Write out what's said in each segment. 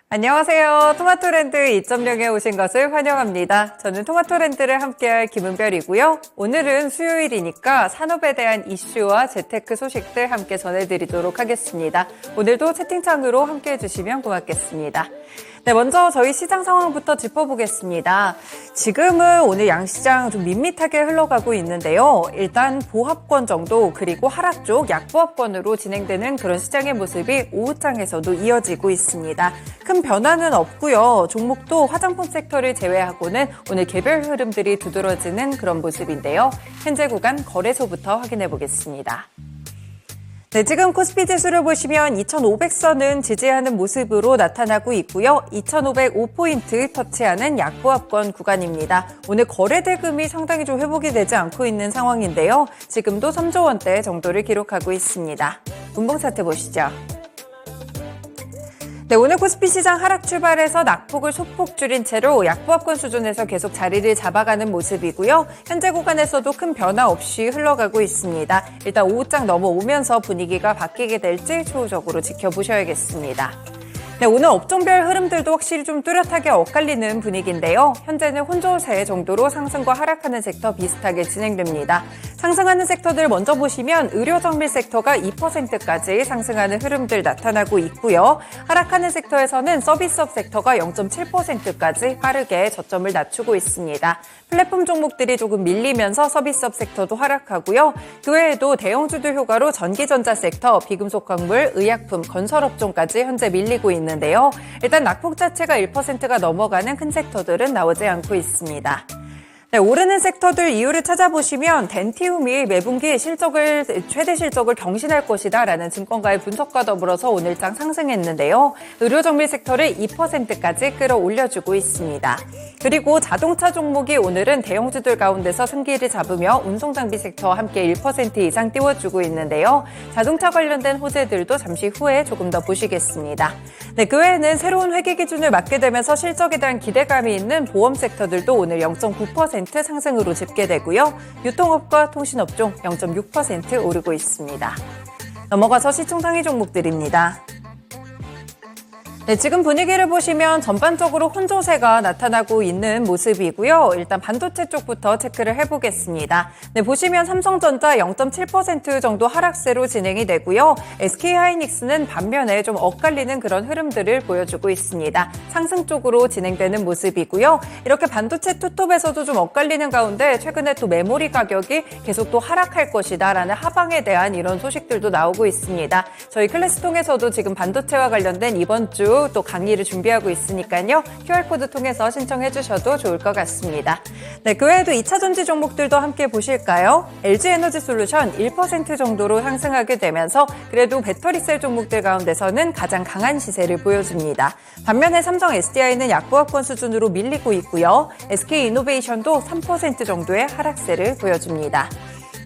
안녕하세요. 토마토랜드 2.0에 오신 것을 환영합니다. 저는 토마토랜드를 함께할 김은별이고요. 오늘은 수요일이니까 산업에 대한 이슈와 재테크 소식들 함께 전해드리도록 하겠습니다. 오늘도 채팅창으로 함께해 주시면 고맙겠습니다. 네, 먼저 저희 시장 상황부터 짚어보겠습니다. 지금은 오늘 양시장 좀 밋밋하게 흘러가고 있는데요. 일단 보합권 정도 그리고 하락 쪽 약보합권으로 진행되는 그런 시장의 모습이 오후장에서도 이어지고 있습니다. 큰 변화는 없고요. 종목도 화장품 섹터를 제외하고는 오늘 개별 흐름들이 두드러지는 그런 모습인데요. 현재 구간 거래소부터 확인해 보겠습니다. 네, 지금 코스피 지수를 보시면 2,500선은 지지하는 모습으로 나타나고 있고요. 2,505포인트 터치하는 약보합권 구간입니다. 오늘 거래 대금이 상당히 좀 회복이 되지 않고 있는 상황인데요. 지금도 3조 원대 정도를 기록하고 있습니다. 분봉 차트 보시죠. 네, 오늘 코스피 시장 하락 출발해서 낙폭을 소폭 줄인 채로 약보합권 수준에서 계속 자리를 잡아가는 모습이고요. 현재 구간에서도 큰 변화 없이 흘러가고 있습니다. 일단 오후장 넘어오면서 분위기가 바뀌게 될지 추후적으로 지켜보셔야겠습니다. 네, 오늘 업종별 흐름들도 확실히 좀 뚜렷하게 엇갈리는 분위기인데요. 현재는 혼조세 정도로 상승과 하락하는 섹터 비슷하게 진행됩니다. 상승하는 섹터들 먼저 보시면 의료정밀 섹터가 2%까지 상승하는 흐름들 나타나고 있고요. 하락하는 섹터에서는 서비스업 섹터가 0.7%까지 빠르게 저점을 낮추고 있습니다. 플랫폼 종목들이 조금 밀리면서 서비스업 섹터도 하락하고요. 그 외에도 대형주들 효과로 전기전자 섹터, 비금속 광물, 의약품, 건설업종까지 현재 밀리고 있는데요. 일단 낙폭 자체가 1%가 넘어가는 큰 섹터들은 나오지 않고 있습니다. 네, 오르는 섹터들 이유를 찾아보시면 덴티움이 매분기 최대 실적을 경신할 것이다라는 증권가의 분석과 더불어서 오늘장 상승했는데요. 의료정밀 섹터를 2%까지 끌어올려주고 있습니다. 그리고 자동차 종목이 오늘은 대형주들 가운데서 승기를 잡으며 운송장비 섹터 함께 1% 이상 띄워주고 있는데요. 자동차 관련된 호재들도 잠시 후에 조금 더 보시겠습니다. 네, 그 외에는 새로운 회계 기준을 맞게 되면서 실적에 대한 기대감이 있는 보험 섹터들도 오늘 0.9% 상승으로 집계되고요. 유통업과 통신업종 0.6% 오르고 있습니다. 넘어가서 시총 상위 종목들입니다. 네, 지금 분위기를 보시면 전반적으로 혼조세가 나타나고 있는 모습이고요. 일단 반도체 쪽부터 체크를 해보겠습니다. 네, 보시면 삼성전자 0.7% 정도 하락세로 진행이 되고요. SK하이닉스는 반면에 좀 엇갈리는 그런 흐름들을 보여주고 있습니다. 상승 쪽으로 진행되는 모습이고요. 이렇게 반도체 투톱에서도 좀 엇갈리는 가운데 최근에 또 메모리 가격이 계속 또 하락할 것이다라는 하방에 대한 이런 소식들도 나오고 있습니다. 저희 클래스 통해서도 지금 반도체와 관련된 이번 주 또 강의를 준비하고 있으니까요. QR코드 통해서 신청해 주셔도 좋을 것 같습니다. 네, 그 외에도 2차 전지 종목들도 함께 보실까요? LG에너지솔루션 1% 정도로 상승하게 되면서 그래도 배터리셀 종목들 가운데서는 가장 강한 시세를 보여줍니다. 반면에 삼성 SDI는 약보합권 수준으로 밀리고 있고요. SK이노베이션도 3% 정도의 하락세를 보여줍니다.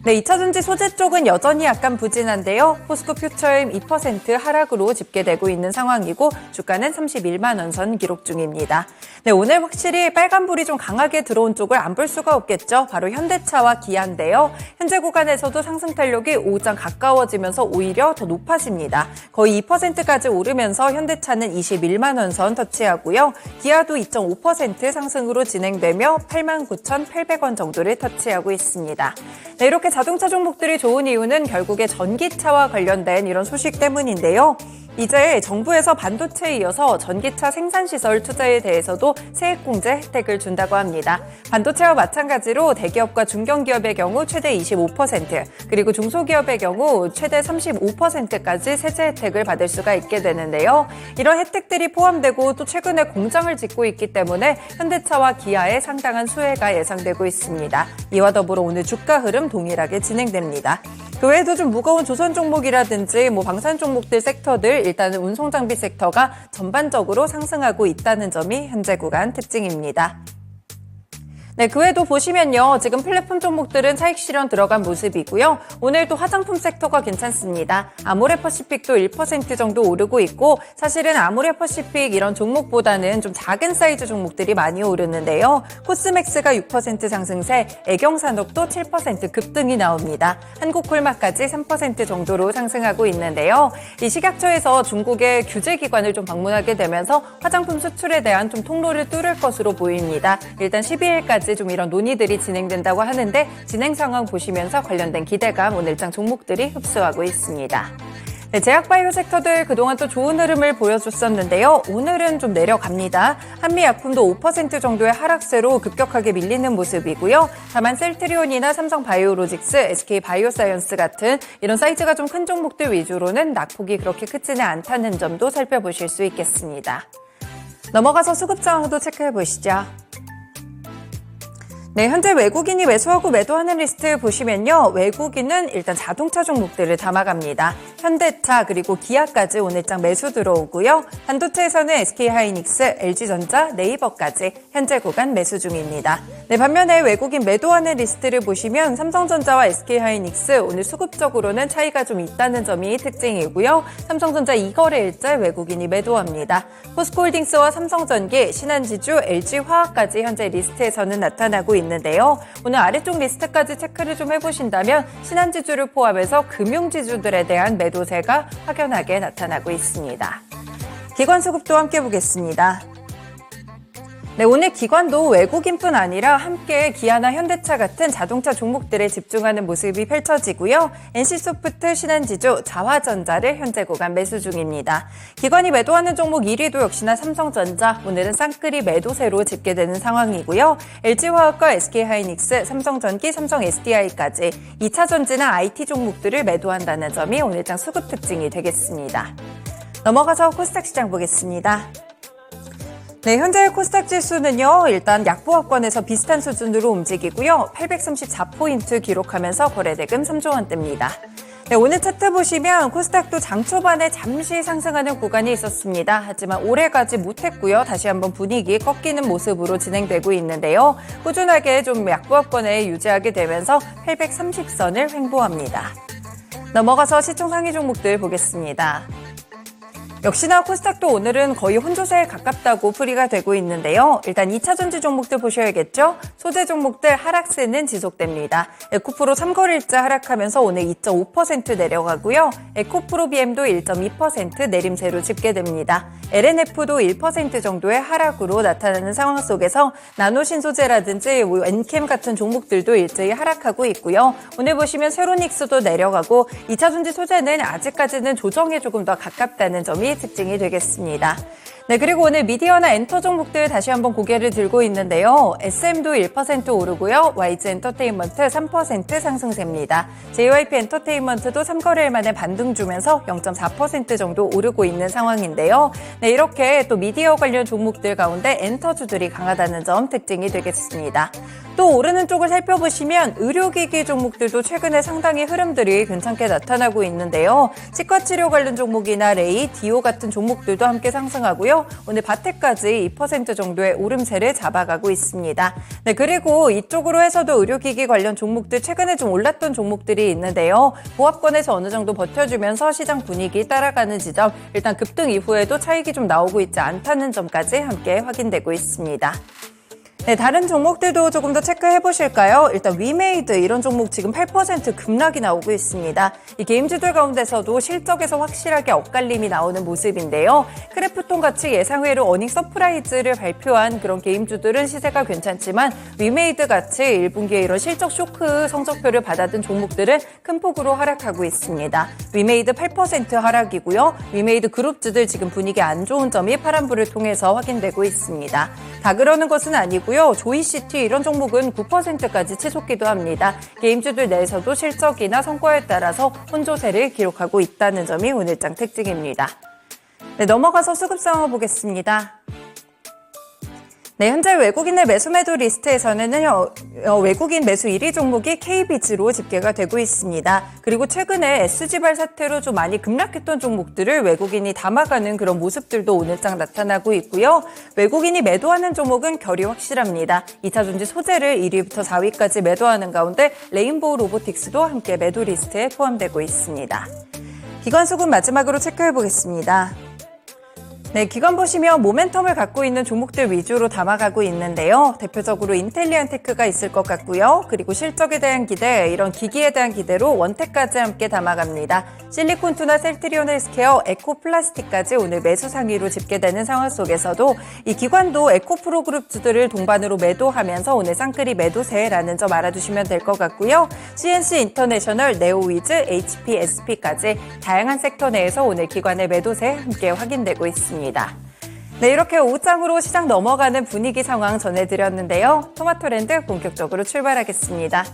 네, 2차전지 소재 쪽은 여전히 약간 부진한데요. 포스코 퓨처임 2% 하락으로 집계되고 있는 상황이고 주가는 31만 원 선 기록 중입니다. 네, 오늘 확실히 빨간불이 좀 강하게 들어온 쪽을 안 볼 수가 없겠죠. 바로 현대차와 기아인데요. 현재 구간에서도 상승 탄력이 오후장 가까워지면서 오히려 더 높아집니다. 거의 2%까지 오르면서 현대차는 21만 원 선 터치하고요. 기아도 2.5% 상승으로 진행되며 89,800원 정도를 터치하고 있습니다. 네, 이렇게 자동차 종목들이 좋은 이유는 결국에 전기차와 관련된 이런 소식 때문인데요. 이제 정부에서 반도체에 이어서 전기차 생산시설 투자에 대해서도 세액공제 혜택을 준다고 합니다. 반도체와 마찬가지로 대기업과 중견기업의 경우 최대 25%, 그리고 중소기업의 경우 최대 35%까지 세제 혜택을 받을 수가 있게 되는데요. 이런 혜택들이 포함되고 또 최근에 공장을 짓고 있기 때문에 현대차와 기아에 상당한 수혜가 예상되고 있습니다. 이와 더불어 오늘 주가 흐름 동일하게 진행됩니다. 그 외에도 좀 무거운 조선 종목이라든지 방산 종목들 섹터들 일단은 운송장비 섹터가 전반적으로 상승하고 있다는 점이 현재 구간 특징입니다. 네, 그 외에도 보시면요. 지금 플랫폼 종목들은 차익 실현 들어간 모습이고요. 오늘도 화장품 섹터가 괜찮습니다. 아모레퍼시픽도 1% 정도 오르고 있고 사실은 아모레퍼시픽 이런 종목보다는 좀 작은 사이즈 종목들이 많이 오르는데요. 코스맥스가 6% 상승세, 애경산업도 7% 급등이 나옵니다. 한국콜마까지 3% 정도로 상승하고 있는데요. 이 식약처에서 중국의 규제기관을 좀 방문하게 되면서 화장품 수출에 대한 좀 통로를 뚫을 것으로 보입니다. 일단 12일까지 좀 이런 논의들이 진행된다고 하는데 진행 상황 보시면서 관련된 기대감 오늘장 종목들이 흡수하고 있습니다. 네, 제약바이오 섹터들 그동안 또 좋은 흐름을 보여줬었는데요. 오늘은 좀 내려갑니다. 한미약품도 5% 정도의 하락세로 급격하게 밀리는 모습이고요. 다만 셀트리온이나 삼성바이오로직스, SK바이오사이언스 같은 이런 사이즈가 좀 큰 종목들 위주로는 낙폭이 그렇게 크지는 않다는 점도 살펴보실 수 있겠습니다. 넘어가서 수급 상황도 체크해 보시죠. 네, 현재 외국인이 매수하고 매도하는 리스트 보시면요. 외국인은 일단 자동차 종목들을 담아갑니다. 현대차 그리고 기아까지 오늘장 매수 들어오고요. 반도체에서는 SK하이닉스, LG전자, 네이버까지 현재 구간 매수 중입니다. 네, 반면에 외국인 매도하는 리스트를 보시면 삼성전자와 SK하이닉스 오늘 수급적으로는 차이가 좀 있다는 점이 특징이고요. 삼성전자 2거래일째 외국인이 매도합니다. 포스코홀딩스와 삼성전기, 신한지주, LG화학까지 현재 리스트에서는 나타나고 있는데요. 오늘 아래쪽 리스트까지 체크를 좀 해보신다면 신한지주를 포함해서 금융지주들에 대한 매도세가 확연하게 나타나고 있습니다. 기관 수급도 함께 보겠습니다. 네, 오늘 기관도 외국인뿐 아니라 함께 기아나 현대차 같은 자동차 종목들에 집중하는 모습이 펼쳐지고요. NC소프트, 신한지주, 자화전자를 현재 구간 매수 중입니다. 기관이 매도하는 종목 1위도 역시나 삼성전자, 오늘은 쌍끌이 매도세로 집계되는 상황이고요. LG화학과 SK하이닉스, 삼성전기, 삼성SDI까지 2차전지나 IT 종목들을 매도한다는 점이 오늘장 수급 특징이 되겠습니다. 넘어가서 코스닥 시장 보겠습니다. 네, 현재 코스닥 지수는요, 일단 약보합권에서 비슷한 수준으로 움직이고요. 834포인트 기록하면서 거래대금 3조 원대입니다. 네, 오늘 차트 보시면 코스닥도 장 초반에 잠시 상승하는 구간이 있었습니다. 하지만 오래가지 못했고요. 다시 한번 분위기 꺾이는 모습으로 진행되고 있는데요. 꾸준하게 좀 약보합권에 유지하게 되면서 830선을 횡보합니다. 넘어가서 시총 상위 종목들 보겠습니다. 역시나 코스닥도 오늘은 거의 혼조세에 가깝다고 풀이가 되고 있는데요. 일단 2차전지 종목들 보셔야겠죠. 소재 종목들 하락세는 지속됩니다. 에코프로 3거래일째 하락하면서 오늘 2.5% 내려가고요. 에코프로비엠도 1.2% 내림세로 집계됩니다. LNF도 1% 정도의 하락으로 나타나는 상황 속에서 나노신소재라든지 엔캠 같은 종목들도 일제히 하락하고 있고요. 오늘 보시면 세로닉스도 내려가고 2차전지 소재는 아직까지는 조정에 조금 더 가깝다는 점이 특징이 되겠습니다. 네, 그리고 오늘 미디어나 엔터 종목들 다시 한번 고개를 들고 있는데요. SM도 1% 오르고요. YG 엔터테인먼트 3% 상승세입니다. JYP 엔터테인먼트도 3거래일 만에 반등 주면서 0.4% 정도 오르고 있는 상황인데요. 네, 이렇게 또 미디어 관련 종목들 가운데 엔터주들이 강하다는 점 특징이 되겠습니다. 또 오르는 쪽을 살펴보시면 의료기기 종목들도 최근에 상당히 흐름들이 괜찮게 나타나고 있는데요. 치과치료 관련 종목이나 레이, 디오 같은 종목들도 함께 상승하고요. 오늘 바텍까지 2% 정도의 오름세를 잡아가고 있습니다. 네, 그리고 이쪽으로 해서도 의료기기 관련 종목들 최근에 좀 올랐던 종목들이 있는데요. 보합권에서 어느 정도 버텨주면서 시장 분위기 따라가는 지점, 일단 급등 이후에도 차익이 좀 나오고 있지 않다는 점까지 함께 확인되고 있습니다. 네, 다른 종목들도 조금 더 체크해 보실까요? 일단 위메이드 이런 종목 지금 8% 급락이 나오고 있습니다. 이 게임주들 가운데서도 실적에서 확실하게 엇갈림이 나오는 모습인데요. 크래프톤 같이 예상외로 어닝 서프라이즈를 발표한 그런 게임주들은 시세가 괜찮지만 위메이드 같이 1분기에 이런 실적 쇼크 성적표를 받아든 종목들은 큰 폭으로 하락하고 있습니다. 위메이드 8% 하락이고요. 위메이드 그룹주들 지금 분위기 안 좋은 점이 파란불을 통해서 확인되고 있습니다. 다 그러는 것은 아니고 조이시티 이런 종목은 9%까지 치솟기도 합니다. 게임주들 내에서도 실적이나 성과에 따라서 혼조세를 기록하고 있다는 점이 오늘장 특징입니다. 네, 넘어가서 수급 상황 보겠습니다. 네, 현재 외국인의 매수 매도 리스트에서는 외국인 매수 1위 종목이 KBG로 집계가 되고 있습니다. 그리고 최근에 SG발 사태로 좀 많이 급락했던 종목들을 외국인이 담아가는 그런 모습들도 오늘장 나타나고 있고요. 외국인이 매도하는 종목은 결이 확실합니다. 2차전지 소재를 1위부터 4위까지 매도하는 가운데 레인보우 로보틱스도 함께 매도 리스트에 포함되고 있습니다. 기관수급 마지막으로 체크해 보겠습니다. 네, 기관 보시면 모멘텀을 갖고 있는 종목들 위주로 담아가고 있는데요. 대표적으로 인텔리안테크가 있을 것 같고요. 그리고 실적에 대한 기대, 이런 기기에 대한 기대로 원텍까지 함께 담아갑니다. 실리콘투나 셀트리온 헬스케어, 에코플라스틱까지 오늘 매수 상위로 집계되는 상황 속에서도 이 기관도 에코프로 그룹주들을 동반으로 매도하면서 오늘 쌍끌이 매도세라는 점 알아두시면 될 것 같고요. CNC 인터내셔널, 네오위즈, HP, SP까지 다양한 섹터 내에서 오늘 기관의 매도세 함께 확인되고 있습니다. 네, 이렇게 오후장으로 시장 넘어가는 분위기 상황 전해드렸는데요. 토마토랜드 본격적으로 출발하겠습니다.